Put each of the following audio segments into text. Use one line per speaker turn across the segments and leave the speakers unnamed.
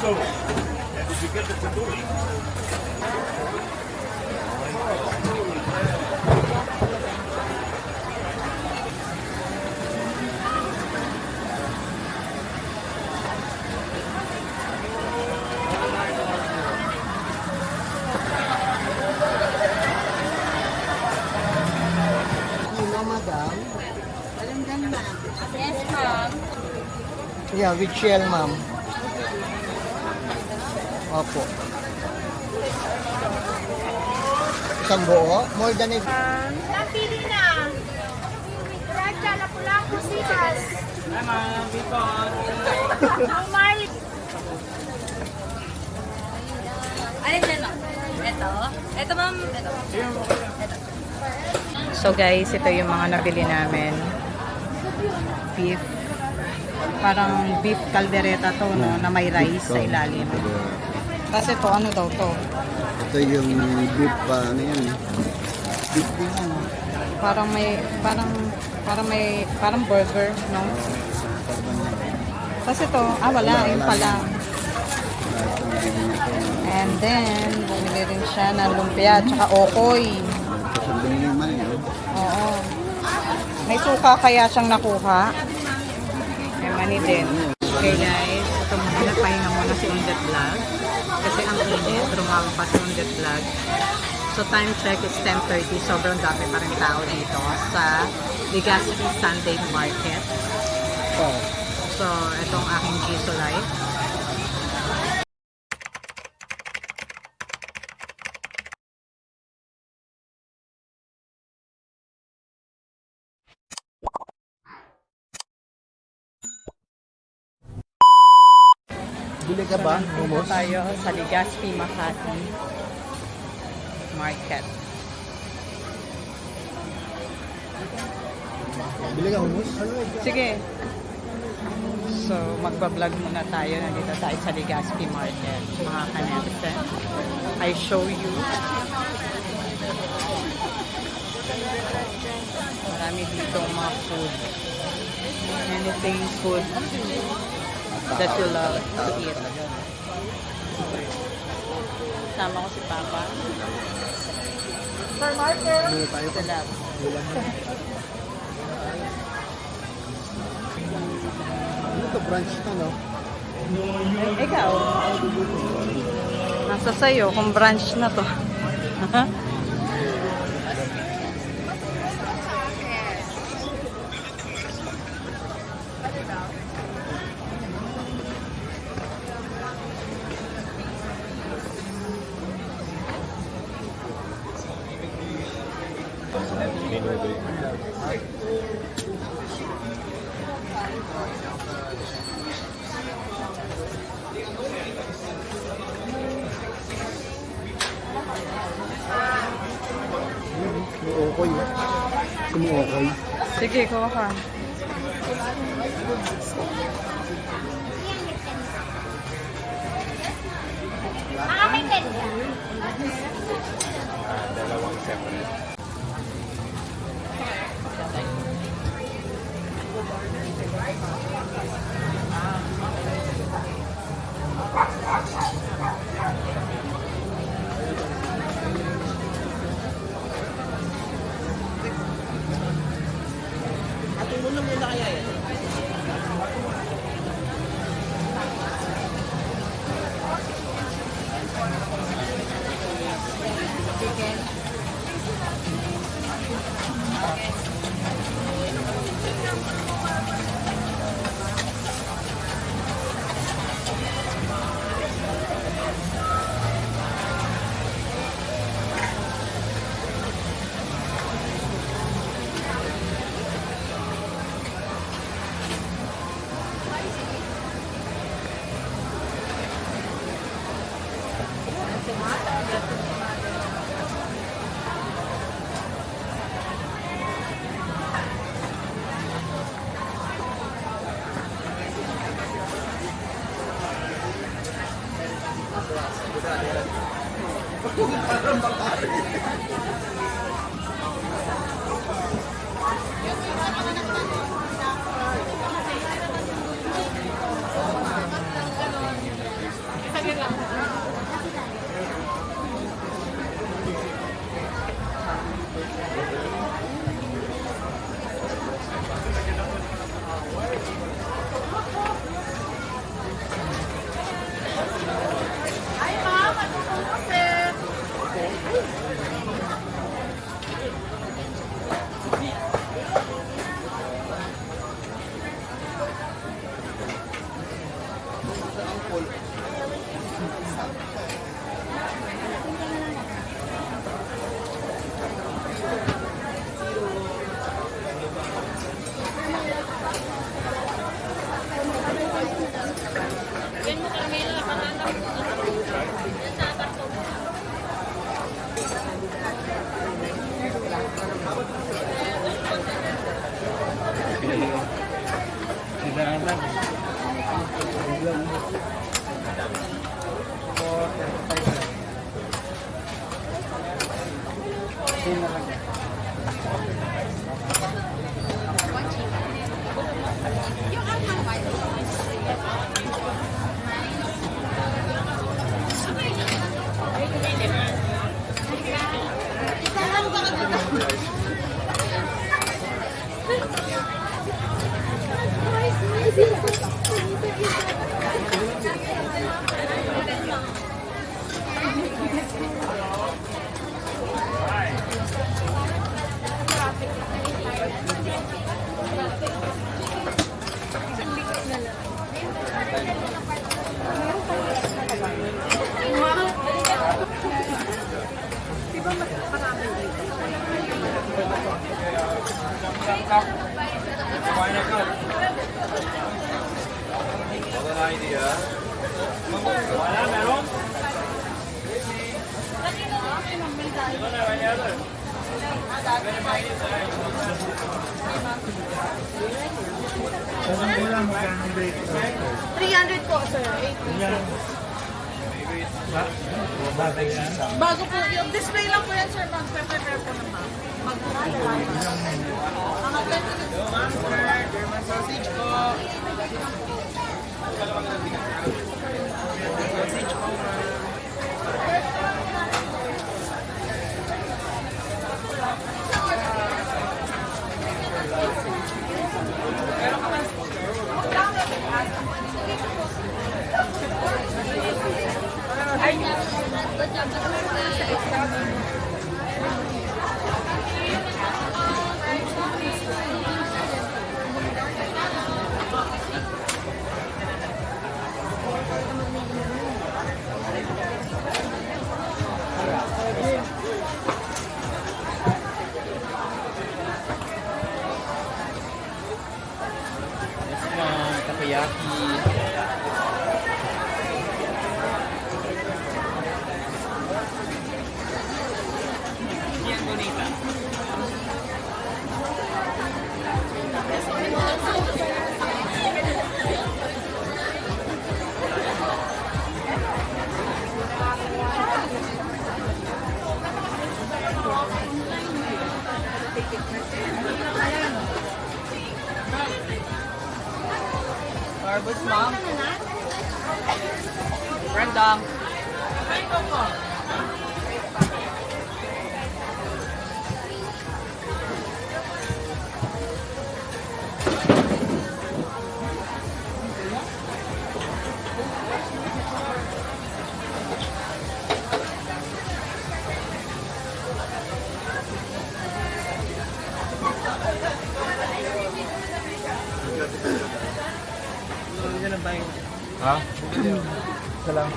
Yes, ma'am.
Yeah, with shell, ma'am. Opo. Isang buo? More than it.
Napili na. Raja, Lapu-Lapu, Sikas.
Hi, ma'am. Bicol.
Umari. Alin na no? Ito? Ito, ma'am. Ito.
So guys, ito yung mga nabili namin. Beef. Parang beef caldereta to, no? Na may rice sa ilalim. Kasi to, ano daw to?
Ito yung beef pa, ano yan? Beef din yan.
Parang burger, no? Kasi to, wala, yun pala. And then, bumili rin siya ng lumpia, tsaka okoy. Oo. May suka kaya siyang nakuha. May mani din. Okay guys, ito muna, pahinga muna si Undet Vlog. Kasi ang init, rumawag pa si Undet Vlog. So time check is 10:30. Sobrang dami pa rin tao dito sa Legazpi Sunday Market. So, itong aking Giso Life.
Bili ka ba?
Nandito tayo sa Legazpi Makati Market.
Bili ka hummus?
Sige. So, magbablog muna tayo. Nandito tayo sa Legazpi Market. Mga kanepsen. I show you. Marami dito mga food. Anything food that you love to eat. Sama ko si Papa.
Bili tayo pa.
Sila.
Ano to? Brunch to, no?
Ikaw? Nasa sayo kung brunch na to.
Sumuokoy. Sumuokoy.
Sige, kuha ka.
May pwede.
Dalawang separate. Wala idea. Wala, meron?
Bago po, yung display lang po yan, sir. Mag-prepare po naman.
German sausage po. Sausage po, ma'am. Takoyaki. Yan, bonita. Starbucks, ma'am. Rendang. Ha? Salam.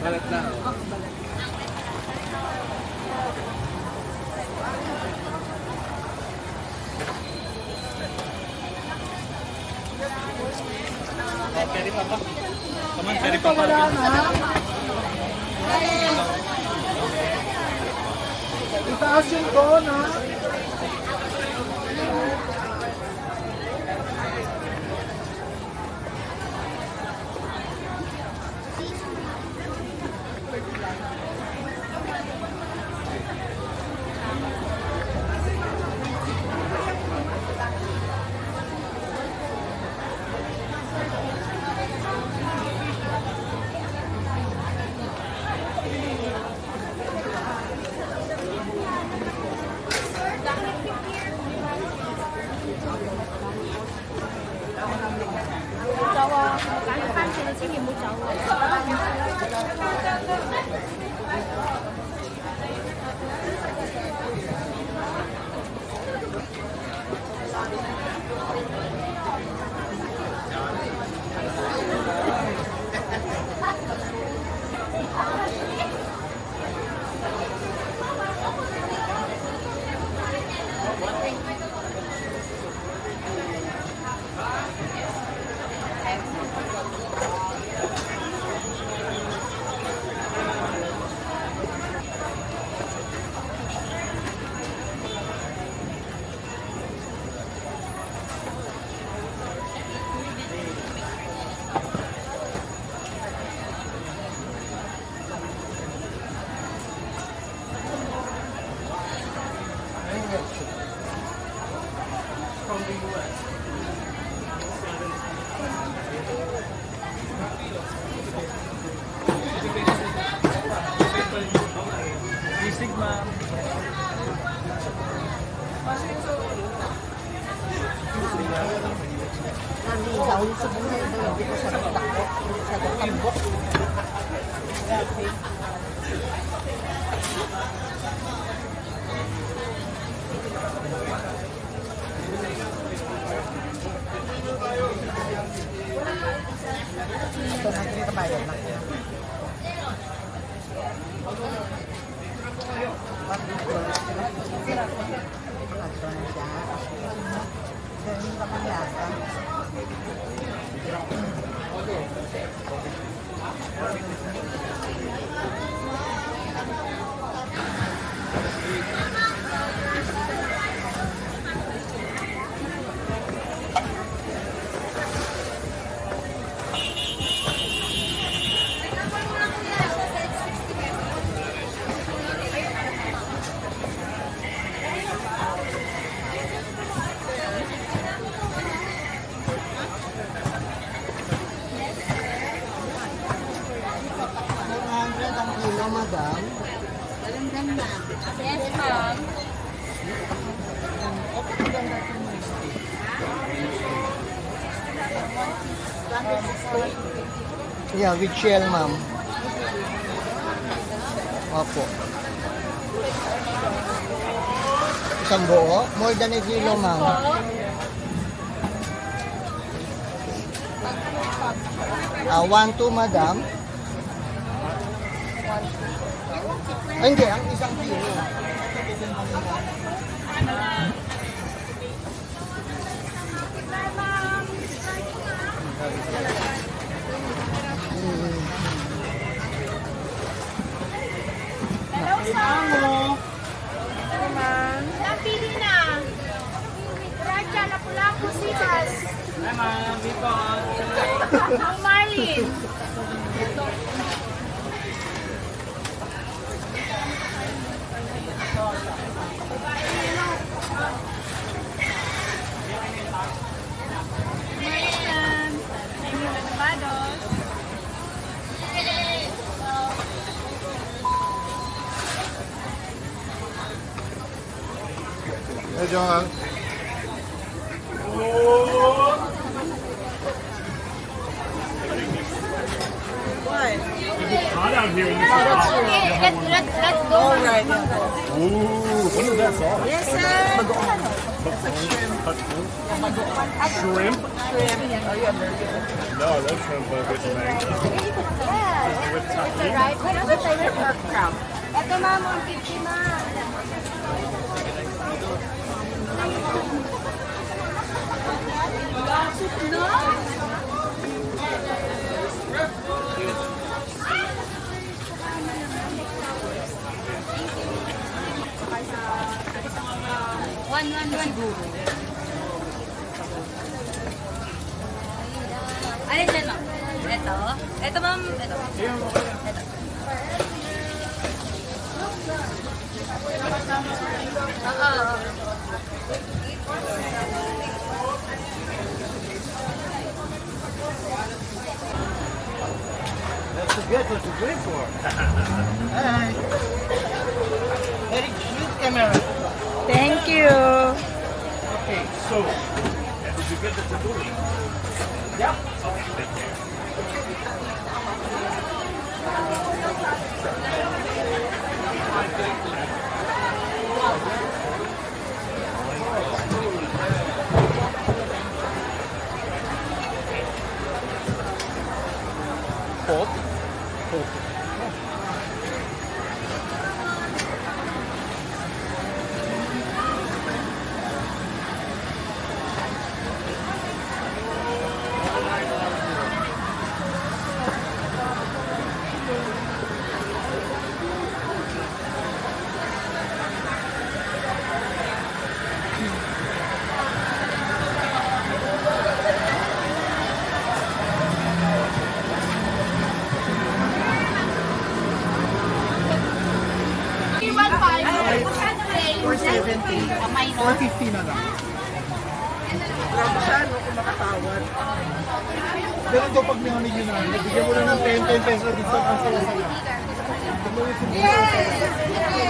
Balat lang. Peri papa. Teman peri papa.
Itaas yung phone, ha? ang kilo, madam.
Yes, ma'am.
Yeah, with shell, ma'am. Opo. Isang buo? More than a kilo, ma'am. 1, 2, madam. Ay, hindi, ang isang kilo.
Napili na. Raja, Lapu-Lapu, Sitas.
Hi, ma'am. Bipon.
Marlin. Marlin. Barbados.
Hey, John.
Hot out here in this
Let's go. All right.
Ooh, what is that sauce?
Yes, sir.
Shrimp? No, that sounds like it's mango. With tahini?
Right. What's your favorite pork crab? Ito, ma'am, 150 na. One. Alin ito? Ito? Ito, ma'am. Ito. Oo.
That's good. What you good for? Hi. Very cute camera.
Thank you.
Okay, so, did you get the tabbouleh?
Yep.
Okay, thank you. Pork? Pork.
Grabe siya, no, kung makatawad. Pero ito pag may nyo na, bigyan mo lang ng 10 pesos na discount ang saya-saya. Yes!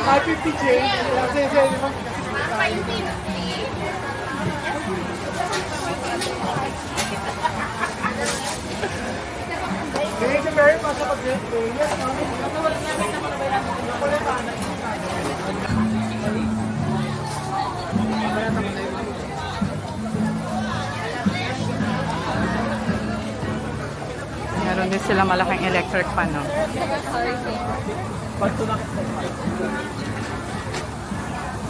550 change. Sige, Sir, pasok ka birthday. Yes, ma'am.
Meron din sila malaking electric fan, no?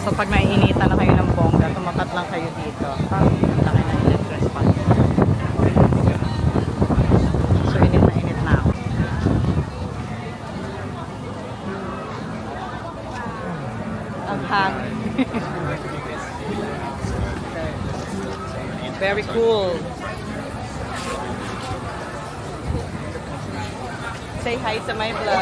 So, pag naiinitan na kayo ng bongga, tumapat lang kayo dito. Ang laki ng electric fan. So, init na ako. Ang hangin. Very cool. Say hi to my vlog.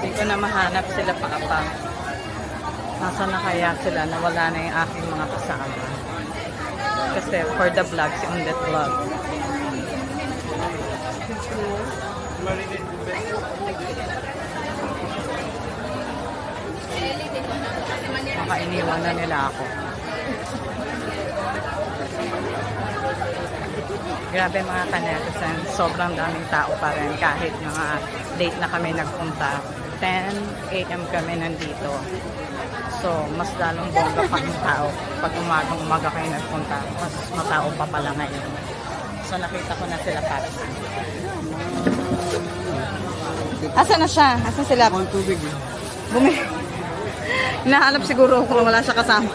Hindi ko na mahanap sila pa. Nasaan na kaya sila? Nawala na yung aking mga kasama. Kasi for the vlog, si Undet Vlog. Baka iniwan na nila ako. Grabe mga kanetosan, sobrang daming tao pa rin kahit mga late na kami nagpunta. 10 a.m. kami nandito. So, mas lalong bongga pa yung tao. Pag umaga kayo nagpunta, mas matao pa pala ngayon. So, nakita ko na sila Paps. Asa na siya? Asa sila? Bumi. Hinahanap siguro kung wala siya kasama.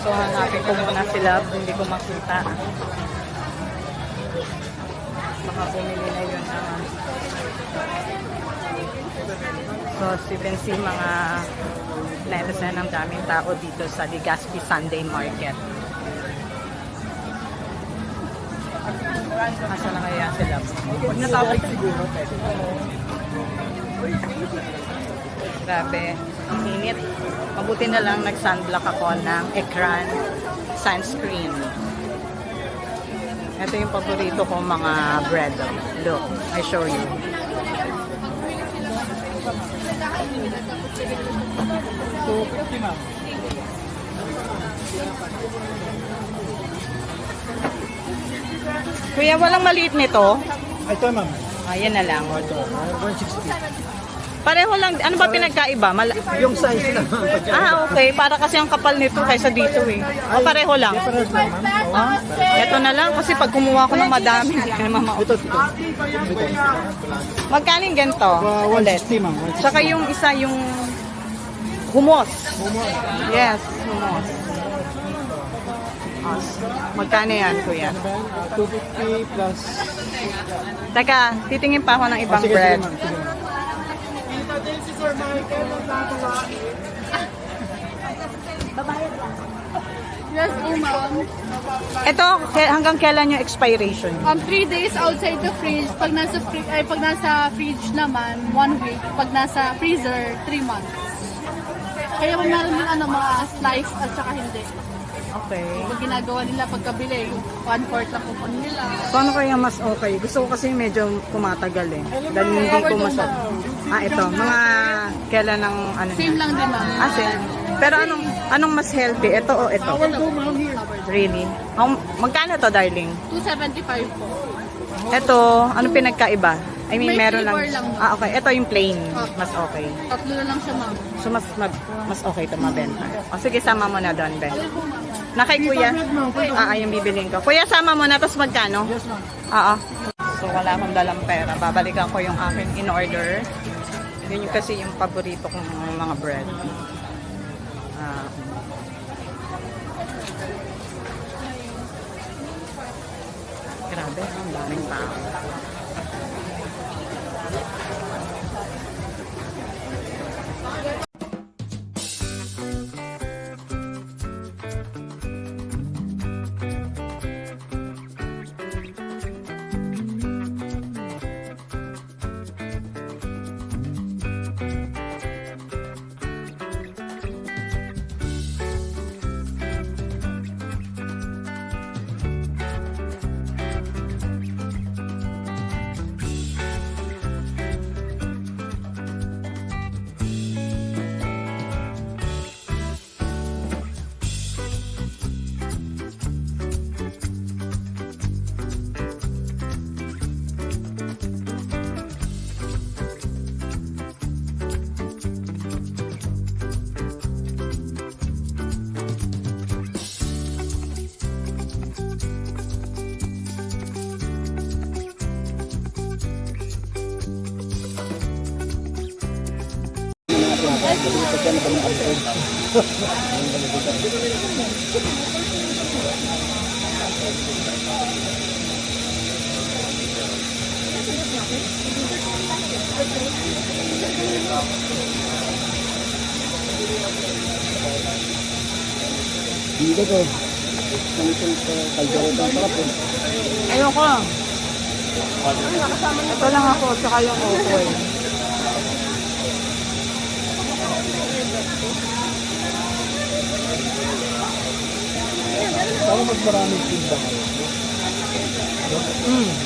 So, hanapin ko muna sila. Hindi ko makita. Baka bumili na yun. So, as you can see, mga netizen ng daming tao dito sa Legazpi Sunday Market. Asa na kaya sila?
Pag natapik siguro, pwede.
Grabe, ang init. Mabuti na lang nag-sunblock ako ng ekran sunscreen. Ito yung paborito kong mga bread. Look, I show you. Kuya, walang maliit nito?
Ito, ma'am.
Ayan na lang.
Ito, 160.
Pareho lang. Ano ba pinagkaiba?
Yung size lang.
Okay. Para kasi ang kapal nito kaysa dito eh. O, pareho lang.
Difference lang, ma'am.
Ito na lang. Kasi pag kumuha ko ng madami, hindi ka naman
Ito.
Magkano yung ganito? Ulit.
160, ma'am.
Tsaka yung isa, yung humos. Yes, humos. Magkano yan, kuya?
250 plus.
Teka, titingin pa ako ng ibang
Sige,
bread.
ma'am. Sige, ma'am. Si Sir Michael, ang tatawain.
Yes, ma'am.
Ito, hanggang kailan yung expiration?
3 days outside the fridge. Pag nasa fridge naman, 1 week. Pag nasa freezer, 3 months. Kaya kung meron din mga slice at saka hindi.
Okay.
Pag ginagawa nila pagkabili, 1/4 na kupon nila.
So ano kaya mas okay? Gusto ko kasi medyo tumatagal eh. Dahil hindi ko ito. Mga kailan ng ano
Same
niya?
lang din, ma'am.
Same. Pero anong mas healthy? Ito o ito? Really? Magkano to, darling?
275 po.
Ito, anong pinagkaiba? I mean,
May
meron
flavor
lang.
lang.
Okay. Ito yung plain. Mas okay.
Tatlo na lang siya, ma'am.
So, mas okay ito mabenta. O, sige, sama mo na doon, Ben. Na kay kuya? Yung bibiling ko. Kuya, sama mo na, tapos magkano?
Yes, ma'am.
So, wala akong dalang pera. Babalikan ko yung akin in order. Yun yung kasi yung paborito kong mga bread. Grabe, ang daming tao.
Dito ko. Nangitong sa kaldereta ang sarap eh.
Ayoko. Ito lang ako, tsaka yung okoy.
Para mas maraming tinda kayo.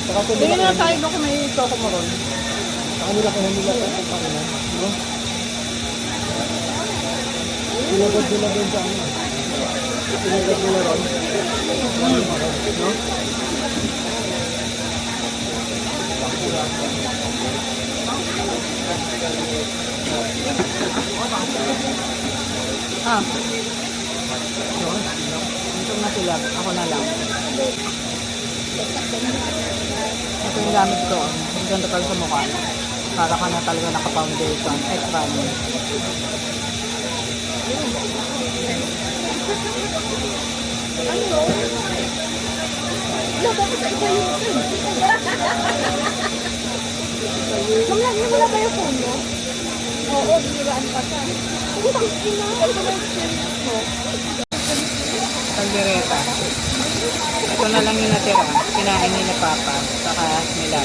Saka kung
Tingnan
nila
na tayo doon kung may choco moron.
saka nila kung nila sa pangina. No? Sinagod nila doon sa ano. Sinagod nila ron. No?
Ah. Ito na sila. Ako na lang. Ito yung gamit ko. Ang ganda pala sa mukha. Para ka na talaga naka-foundation. Extra mo.
Mamlagyan mo na ba yung phone mo? Oo, biniraan pa siya. Putang ina, ano ba yung serious mo?
Kaldereta. Ito na lang yung natira. Kinain ni Papa. Saka nila.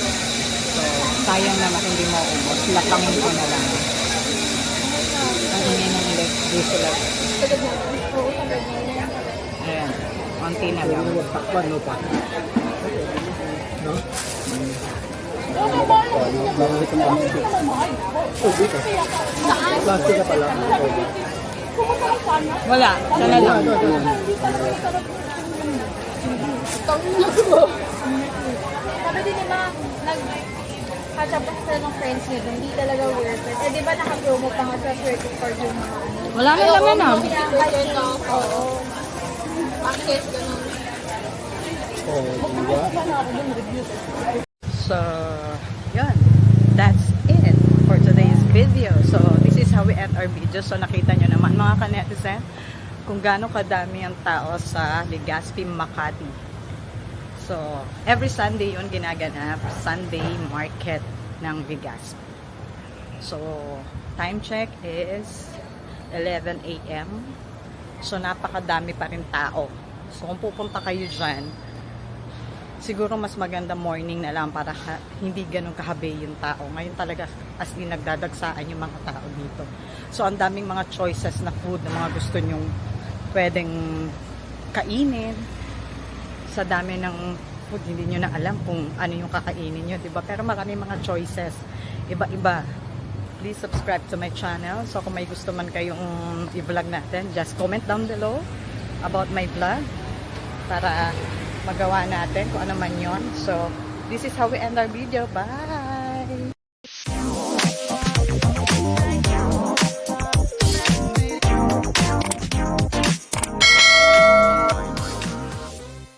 So, sayang naman kung hindi mo ubos. Lapangin ko na lang. Ang ingay ng diesel.
Oo, sabi niya.
Ayan. Konti na lang.
Takpan no pa. No?
Bakit ang dami?
Oh, dito. Plastic ka pala.
Wala. Siya na lang.
Sabi din ni Ma, nag-catch-up sila ng friends niyo, hindi talaga worth it. Eh, di ba naka-promo pa nga sa credit card yung mga ano?
Wala na naman ah.
Oo. Access, ganun.
Oh, diba?
So, yun. That's it for today's video. So, this is how we end our video. So, nakita nyo naman mga ka-netizen kung gaano kadami ang tao sa Legazpi, Makati. So, every Sunday yun ginaganap. Sunday market ng Legazpi. So, time check is 11 a.m. So, napakadami pa rin tao. So, kung pupunta kayo dyan, siguro mas maganda morning na lang para hindi ganun kahabi yung tao. Ngayon talaga as in nagdadagsaan yung mga tao dito. So ang daming mga choices na food na mga gusto nyong pwedeng kainin. Sa dami ng food, hindi nyo na alam kung ano yung kakainin nyo, diba? Pero marami mga choices. Iba-iba. Please subscribe to my channel. So kung may gusto man kayong i-vlog natin, just comment down below about my vlog para magawa natin kung ano man yon. So, this is how we end our video. Bye!